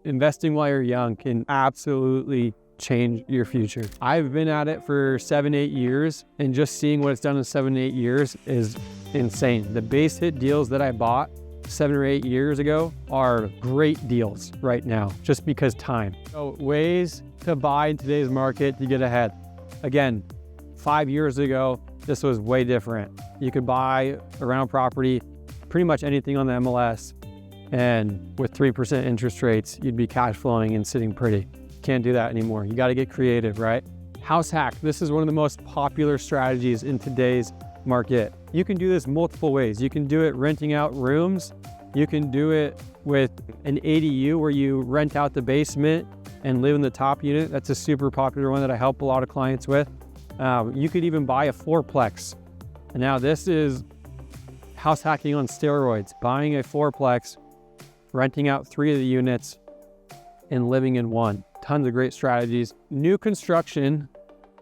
investing while you're young can absolutely change your future. I've been at it for 7-8 years, and just seeing what it's done in 7-8 years is insane. The base hit deals that I bought 7 or 8 years ago are great deals right now, just because time. So ways to buy in today's market to get ahead. Again, 5 years ago, this was way different. You could buy a rental property, pretty much anything on the MLS, and with 3% interest rates, you'd be cash flowing and sitting pretty. Can't do that anymore. You got to get creative, right? House hack. This is one of the most popular strategies in today's market. You can do this multiple ways. You can do it renting out rooms. You can do it with an ADU where you rent out the basement and live in the top unit. That's a super popular one that I help a lot of clients with. You could even buy a fourplex. And now this is house hacking on steroids. Buying a fourplex, renting out 3 of the units, and living in 1. Tons of great strategies. New construction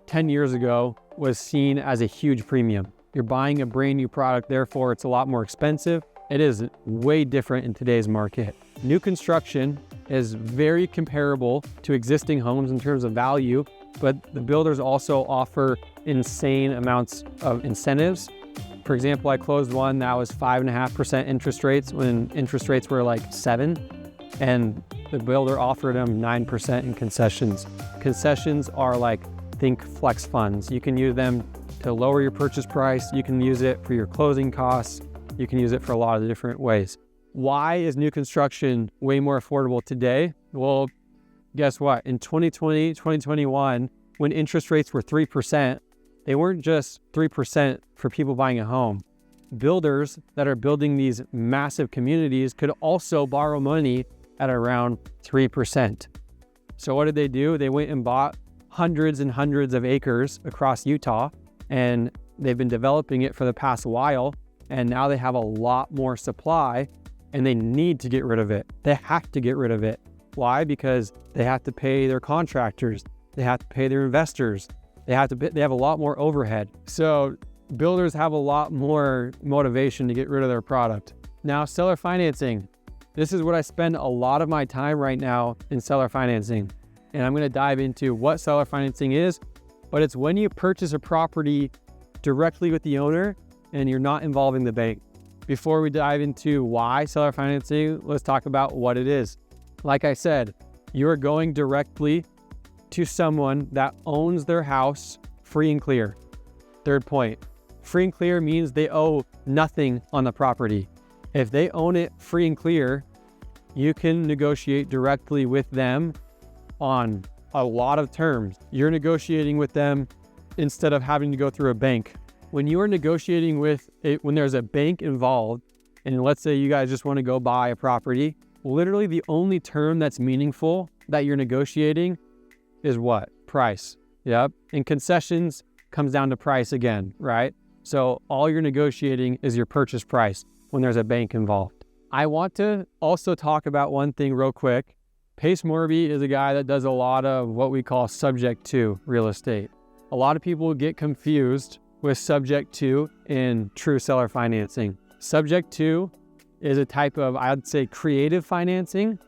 10 years ago was seen as a huge premium. You're buying a brand new product, therefore it's a lot more expensive. It is way different in today's market. New construction is very comparable to existing homes in terms of value, but the builders also offer insane amounts of incentives. For example, I closed one that was 5.5% interest rates when interest rates were like 7%. And the builder offered them 9% in concessions. Concessions are like, think flex funds. You can use them to lower your purchase price. You can use it for your closing costs. You can use it for a lot of different ways. Why is new construction way more affordable today? Well, guess what? In 2020, 2021, when interest rates were 3%, they weren't just 3% for people buying a home. Builders that are building these massive communities could also borrow money at around 3%. So what did they do? They went and bought hundreds and hundreds of acres across Utah, and they've been developing it for the past while, and now they have a lot more supply, and they need to get rid of it. They have to get rid of it. Why? Because they have to pay their contractors, they have to pay their investors, they have a lot more overhead. So builders have a lot more motivation to get rid of their product. Now, seller financing. This is what I spend a lot of my time right now in seller financing. And I'm going to dive into what seller financing is, but it's when you purchase a property directly with the owner and you're not involving the bank. Before we dive into why seller financing, let's talk about what it is. Like I said, you're going directly to someone that owns their house free and clear. Third point, free and clear means they owe nothing on the property. If they own it free and clear, you can negotiate directly with them on a lot of terms. You're negotiating with them instead of having to go through a bank. When you are negotiating with when there's a bank involved, and let's say you guys just want to go buy a property, literally the only term that's meaningful that you're negotiating is what? Price. Yep. And concessions comes down to price again, right? So all you're negotiating is your purchase price when there's a bank involved. I want to also talk about one thing real quick. Pace Morby is a guy that does a lot of what we call subject to real estate. A lot of people get confused with subject to and true seller financing. Subject to is a type of, I'd say, creative financing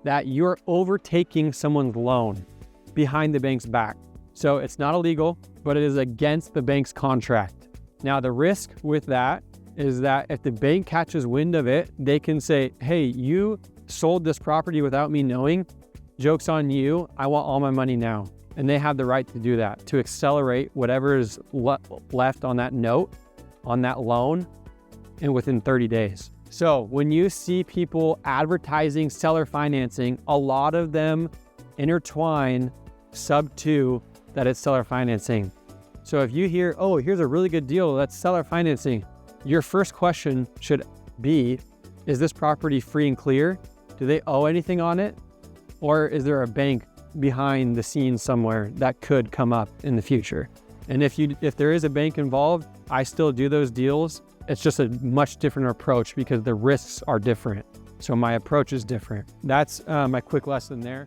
that you're overtaking someone's loan behind the bank's back. So it's not illegal, but it is against the bank's contract. Now, the risk with that is that if the bank catches wind of it, they can say, hey, you sold this property without me knowing. Joke's on you. I want all my money now. And they have the right to do that, to accelerate whatever is left on that note, on that loan, and within 30 days. So when you see people advertising seller financing, a lot of them intertwine sub to that it's seller financing. So if you hear, oh, here's a really good deal, that's seller financing, your first question should be, is this property free and clear? Do they owe anything on it? Or is there a bank behind the scenes somewhere that could come up in the future? And if there is a bank involved, I still do those deals. It's just a much different approach because the risks are different. So my approach is different. That's my quick lesson there.